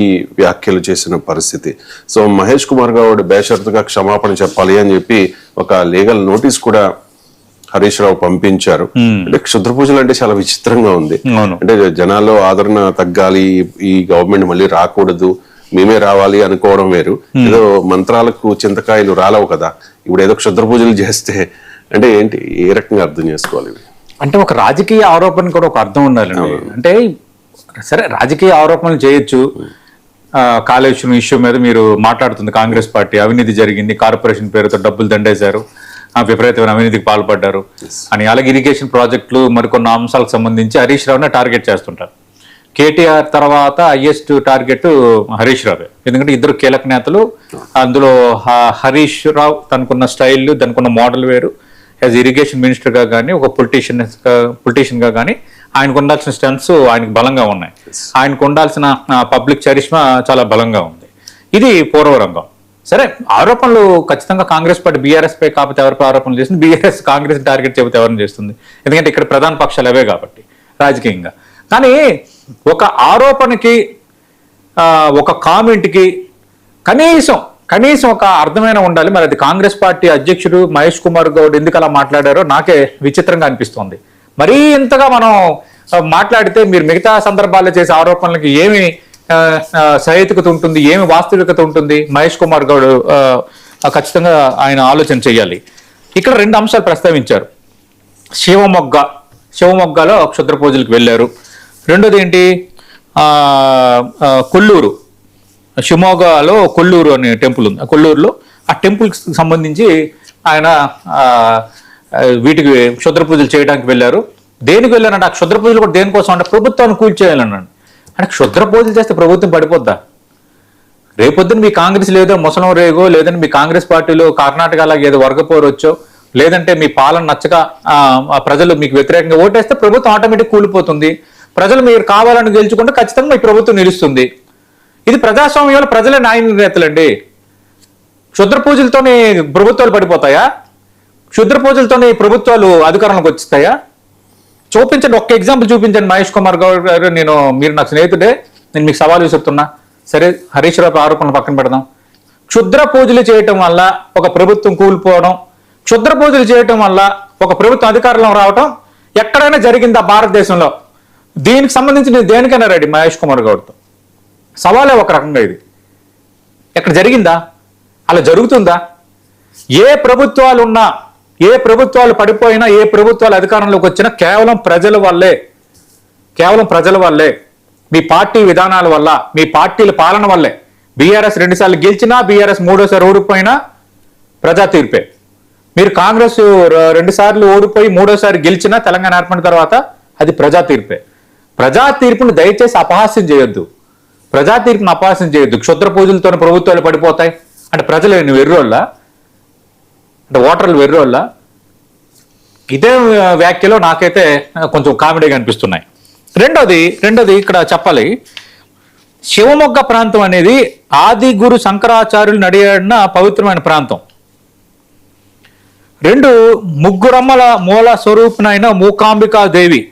ఈ వ్యాఖ్యలు చేసిన పరిస్థితి. సో మహేష్ కుమార్ గౌడ్ బేషరతుగా క్షమాపణ చెప్పాలి అని చెప్పి ఒక లీగల్ నోటీస్ కూడా హరీష్ రావు పంపించారు. అంటే క్షుద్ర పూజలు అంటే చాలా విచిత్రంగా ఉంది. అంటే జనాల్లో ఆదరణ తగ్గాలి, ఈ గవర్నమెంట్ మళ్ళీ రాకూడదు, మేమే రావాలి అనుకోవడం వేరు. ఏదో మంత్రాలకు చింతకాయలు రాలవు కదా, ఇప్పుడు ఏదో క్షుద్ర పూజలు చేస్తే అంటే ఏంటి, ఏ రకంగా అర్థం చేసుకోవాలి? అంటే ఒక రాజకీయ ఆరోపణ కూడా ఒక అర్థం ఉండాలండి. అంటే సరే రాజకీయ ఆరోపణలు చేయొచ్చు, కాళేశ్వరం ఇష్యూ మీద మీరు మాట్లాడుతుంది కాంగ్రెస్ పార్టీ, అవినీతి జరిగింది, కార్పొరేషన్ పేరుతో డబ్బులు దండేశారు, విపరీతమైన అవినీతికి పాల్పడ్డారు అని, అలాగే ఇరిగేషన్ ప్రాజెక్టులు మరికొన్ని అంశాలకు సంబంధించి హరీష్ రావుని టార్గెట్ చేస్తుంటారు. కేటీఆర్ తర్వాత హైయెస్ట్ టార్గెట్ హరీష్ రావే, ఎందుకంటే ఇద్దరు కీలక నేతలు. అందులో హరీష్ రావు తనకున్న స్టైల్, తనకున్న మోడల్ వేరు. యాజ్ ఇరిగేషన్ మినిస్టర్గా కానీ, ఒక పొలిటీషియన్గా కానీ ఆయనకు ఉండాల్సిన స్ట్రెంత్స్ ఆయనకు బలంగా ఉన్నాయి. ఆయనకు ఉండాల్సిన పబ్లిక్ చరిష్మా చాలా బలంగా ఉంది. ఇది పూర్వరంగం. సరే, ఆరోపణలు ఖచ్చితంగా కాంగ్రెస్ పార్టీ బీఆర్ఎస్ పై కాకపోతే ఎవరిపై ఆరోపణలు చేస్తుంది, బీఆర్ఎస్ కాంగ్రెస్ టార్గెట్ చెబితే ఎవరిని చేస్తుంది, ఎందుకంటే ఇక్కడ ప్రధాన పక్షాలు అవే కాబట్టి రాజకీయంగా. కానీ ఒక ఆరోపణకి, ఒక కామెంట్కి కనీసం ఒక అర్థమైన ఉండాలి. మరి అది కాంగ్రెస్ పార్టీ అధ్యక్షుడు మహేష్ కుమార్ గౌడ్ ఎందుకు అలా మాట్లాడారో నాకే విచిత్రంగా అనిపిస్తోంది. మరీ ఇంతగా మనం మాట్లాడితే మీరు మిగతా సందర్భాల్లో చేసే ఆరోపణలకి ఏమి సహేతుకత ఉంటుంది, ఏమి వాస్తవికత ఉంటుంది? మహేష్ కుమార్ గౌడ్ ఖచ్చితంగా ఆయన ఆలోచన చేయాలి. ఇక్కడ 2 అంశాలు ప్రస్తావించారు. శివమొగ్గలో క్షుద్ర పూజలకు వెళ్ళారు. రెండోది ఏంటి, కొల్లూరు, షిమోగాలో కొల్లూరు అనే టెంపుల్ ఉంది. కొల్లూరులో ఆ టెంపుల్కి సంబంధించి ఆయన వీటికి క్షుద్ర పూజలు చేయడానికి వెళ్ళారు. దేనికి వెళ్ళారంటే ఆ క్షుద్ర పూజలు కూడా దేనికోసం అంటే ప్రభుత్వాన్ని కూల్చేయాలన్నాడు. అంటే క్షుద్ర పూజలు చేస్తే ప్రభుత్వం పడిపోద్దా? రేపొద్దున మీ కాంగ్రెస్ లేదో ముసలం రేగో, లేదంటే మీ కాంగ్రెస్ పార్టీలో కర్ణాటక లాగా ఏదో వర్గపోరు వచ్చో, లేదంటే మీ పాలన నచ్చక ప్రజలు మీకు వ్యతిరేకంగా ఓటేస్తే ప్రభుత్వం ఆటోమేటిక్ కూలిపోతుంది. ప్రజలు మీరు కావాలని గెలుచుకుంటే ఖచ్చితంగా మీ ప్రభుత్వం నిలుస్తుంది. ఇది ప్రజాస్వామ్యంలో ప్రజలే న్యాయ నిర్ణేతలండి. క్షుద్ర పూజలతోనే ప్రభుత్వాలు పడిపోతాయా? క్షుద్ర పూజలతోనే ప్రభుత్వాలు అధికారంలోకి వచ్చేస్తాయా? చూపించండి, ఒక్క ఎగ్జాంపుల్ చూపించండి. మహేష్ కుమార్ గౌడ్ గారు, మీరు నాకు స్నేహితుడే, నేను మీకు సవాల్ విసురుతున్నా. సరే, హరీష్ రావు ఆరోపణలు పక్కన పెడదాం. క్షుద్ర పూజలు చేయటం వల్ల ఒక ప్రభుత్వం కూలిపోవడం, క్షుద్ర పూజలు చేయటం వల్ల ఒక ప్రభుత్వం అధికారంలో రావటం ఎక్కడైనా జరిగిందా భారతదేశంలో? దీనికి సంబంధించి నేను దేనికైనా రెడీ మహేష్ కుమార్ గౌడ్తో. సవాలే ఒక రకంగా ఇది. ఎక్కడ జరిగిందా? అలా జరుగుతుందా? ఏ ప్రభుత్వాలు ఉన్నా, ఏ ప్రభుత్వాలు పడిపోయినా, ఏ ప్రభుత్వాలు అధికారంలోకి వచ్చినా కేవలం ప్రజల వల్లే, మీ పార్టీ విధానాల వల్ల, మీ పార్టీల పాలన వల్లే. బీఆర్ఎస్ 2 సార్లు గెలిచినా, బీఆర్ఎస్ 3వ సారి ఓడిపోయినా ప్రజా తీర్పే. మీరు కాంగ్రెస్ 2 సార్లు ఓడిపోయి 3వ సారి గెలిచినా తెలంగాణ ఏర్పడిన తర్వాత అది ప్రజా తీర్పే. ప్రజా తీర్పును దయచేసి అపహాస్యం చేయొద్దు. ప్రజా తీర్పును అపహాస్యం చేయొద్దు. క్షుద్ర పూజలతోనే ప్రభుత్వాలు పడిపోతాయి అంటే ప్రజలు వెర్రోళ్ళ, అంటే ఓటర్లు వెర్రోళ్ళ? ఇదే వ్యాఖ్యలో నాకైతే కొంచెం కామెడీగా అనిపిస్తున్నాయి. రెండోది ఇక్కడ చెప్పాలి, శివమొగ్గ ప్రాంతం అనేది ఆది గురు శంకరాచార్యులు నడియాడిన పవిత్రమైన ప్రాంతం. 2 ముగ్గురమ్మల మూల స్వరూపునైన మూకాంబికా దేవి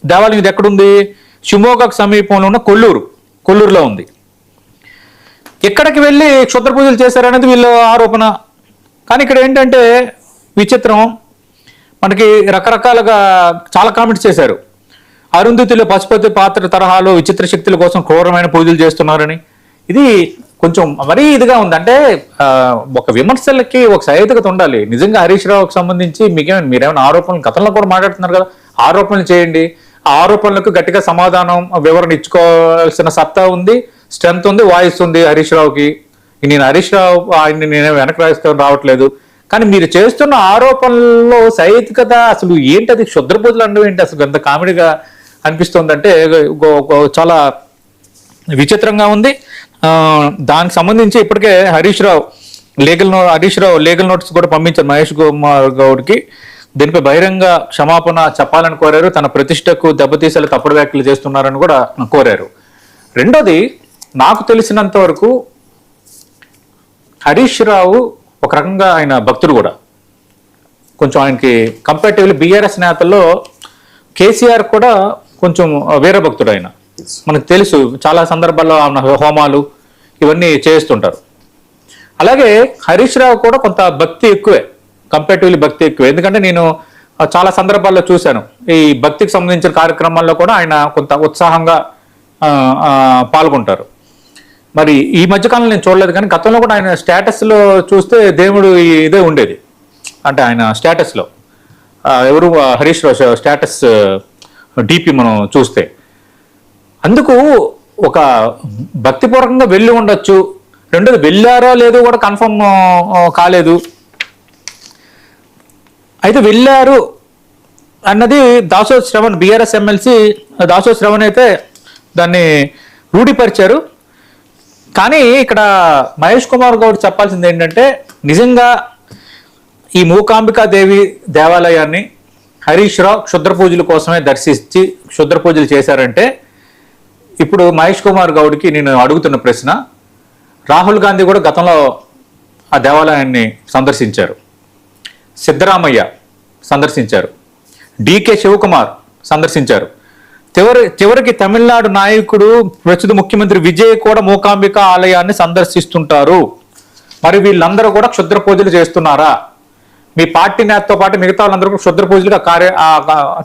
దేవాలయం ఇది ఎక్కడుంది? షిమోగాకు సమీపంలో ఉన్న కొల్లూరులో ఉంది. ఇక్కడికి వెళ్ళి క్షుద్ర పూజలు చేశారనేది వీళ్ళ ఆరోపణ. కానీ ఇక్కడ ఏంటంటే విచిత్రం, మనకి రకరకాలుగా చాలా కామెంట్స్ చేశారు. అరుంధతిలో పశుపతి పాత్ర తరహాలో విచిత్ర శక్తుల కోసం క్రూరమైన పూజలు చేస్తున్నారని. ఇది కొంచెం మరీ ఇదిగా ఉంది. అంటే ఒక విమర్శలకి ఒక సహేతుకత ఉండాలి. నిజంగా హరీష్ రావుకి సంబంధించి మీరేమైనా ఆరోపణలు గతంలో కూడా మాట్లాడుతున్నారు కదా, ఆరోపణలు చేయండి. ఆ ఆరోపణలకు గట్టిగా సమాధానం, వివరణ ఇచ్చుకోవాల్సిన సత్తా ఉంది, స్ట్రెంత్ ఉంది, వాయిస్ ఉంది హరీష్ రావుకి. నేను హరీష్ రావు ఆయన్ని నేను వెనక్కి రావట్లేదు, కానీ మీరు చేస్తున్న ఆరోపణల్లో సహేతుకత అసలు ఏంటది? క్షుద్ర పూజలు అంటే ఏంటి? అసలు ఎంత కామెడీగా అనిపిస్తుందంటే చాలా విచిత్రంగా ఉంది. దానికి సంబంధించి ఇప్పటికే హరీష్ రావు లీగల్ నోటీస్ కూడా పంపించారు మహేష్ కుమార్ గౌడ్కి. దీనిపై బహిరంగ క్షమాపణ చెప్పాలని కోరారు. తన ప్రతిష్టకు దెబ్బతీసేలా తప్పుడు వ్యాఖ్యలు చేస్తున్నారని కూడా కోరారు. రెండోది, నాకు తెలిసినంత వరకు హరీష్ రావు ఒక రకంగా ఆయన భక్తుడు కూడా. కొంచెం ఆయనకి కంపారిటివ్లీ బీఆర్ఎస్ నేతల్లో కేసీఆర్ కూడా కొంచెం వీరభక్తుడు ఆయన. మనకు తెలుసు చాలా సందర్భాల్లో హోమాలు ఇవన్నీ చేస్తుంటారు. అలాగే హరీష్ రావు కూడా కొంత భక్తి ఎక్కువే, కంపారిటివ్లీ భక్తి ఎక్కువే. ఎందుకంటే నేను చాలా సందర్భాల్లో చూశాను ఈ భక్తికి సంబంధించిన కార్యక్రమాల్లో కూడా ఆయన కొంత ఉత్సాహంగా పాల్గొంటారు. మరి ఈ మధ్యకాలంలో నేను చూడలేదు, కానీ గతంలో కూడా ఆయన స్టేటస్లో చూస్తే దేవుడు ఇదే ఉండేది. అంటే ఆయన స్టేటస్లో ఎవరు హరీష్ రావు స్టేటస్ డిపి మనం చూస్తే, అందుకు ఒక భక్తిపూర్వకంగా వెళ్ళి ఉండొచ్చు. రెండోది వెళ్ళారో లేదో కూడా కన్ఫర్మ్ కాలేదు. అయితే వెళ్ళారు అన్నది దాసో శ్రవణ్, బీఆర్ఎస్ ఎమ్మెల్సీ దాసో శ్రవణ్ అయితే దాన్ని రూఢిపరిచారు. కానీ ఇక్కడ మహేష్ కుమార్ గౌడ్ చెప్పాల్సింది ఏంటంటే, నిజంగా ఈ మూకాంబికా దేవి దేవాలయాన్ని హరీష్ రావు క్షుద్ర పూజల కోసమే దర్శించి క్షుద్ర పూజలు చేశారంటే, ఇప్పుడు మహేష్ కుమార్ గౌడ్కి నేను అడుగుతున్న ప్రశ్న, రాహుల్ గాంధీ కూడా గతంలో ఆ దేవాలయాన్ని సందర్శించారు, సిద్ధరామయ్య సందర్శించారు, డికే శివకుమార్ సందర్శించారు, చివరికి తమిళనాడు నాయకుడు ప్రస్తుత ముఖ్యమంత్రి విజయ్ కూడా మూకాంబిక ఆలయాన్ని సందర్శిస్తుంటారు. మరి వీళ్ళందరూ కూడా క్షుద్ర పూజలు చేస్తున్నారా? మీ పార్టీ నేతతో పాటు మిగతా వాళ్ళందరూ కూడా క్షుద్ర పూజలుగా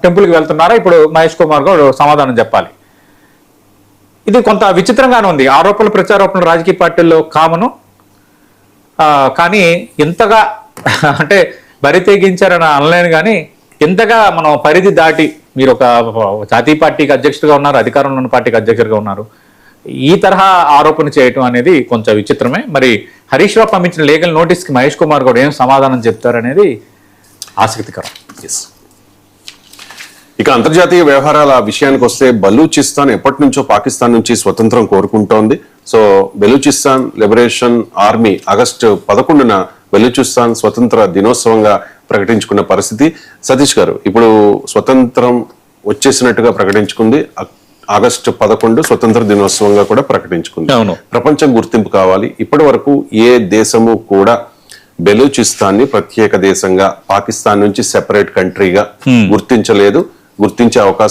టెంపుల్కి వెళ్తున్నారా? ఇప్పుడు మహేష్ కుమార్ గారు సమాధానం చెప్పాలి. ఇది కొంత విచిత్రంగానే ఉంది. ఆరోపణలు ప్రత్యారోపణలు రాజకీయ పార్టీల్లో కామను, కానీ ఇంతగా అంటే బరి తెగించారని అనలేను, కానీ ఇంతగా మనం పరిధి దాటి, మీరు ఒక జాతీయ పార్టీకి అధ్యక్షుడిగా ఉన్నారు, అధికారంలో ఉన్న పార్టీకి అధ్యక్షుడిగా ఉన్నారు, ఈ తరహా ఆరోపణ చేయటం అనేది కొంచెం విచిత్రమే. మరి హరీష్ రావు పంపించిన లీగల్ నోటీస్కి మహేష్ కుమార్ కూడా ఏం సమాధానం చెప్తారనేది ఆసక్తికరం. ఇక అంతర్జాతీయ వ్యవహారాల విషయానికి వస్తే, బలూచిస్తాన్ ఎప్పటి నుంచో పాకిస్తాన్ నుంచి స్వతంత్రం కోరుకుంటోంది. So Balochistan liberation army August 11న బెలూచిస్తాన్ స్వతంత్ర దినోత్సవంగా ప్రకటించుకున్న పరిస్థితి. సతీష్ గారు, ఇప్పుడు స్వతంత్రం వచ్చేసినట్టుగా ప్రకటించుకుంది, ఆగస్టు 11 స్వతంత్ర దినోత్సవంగా కూడా ప్రకటించుకుంది. ప్రపంచం గుర్తింపు కావాలి. ఇప్పటి వరకు ఏ దేశము కూడా బెలూచిస్తాన్ని ప్రత్యేక దేశంగా, పాకిస్తాన్ నుంచి సెపరేట్ కంట్రీగా గుర్తించలేదు. గుర్తించే అవకాశం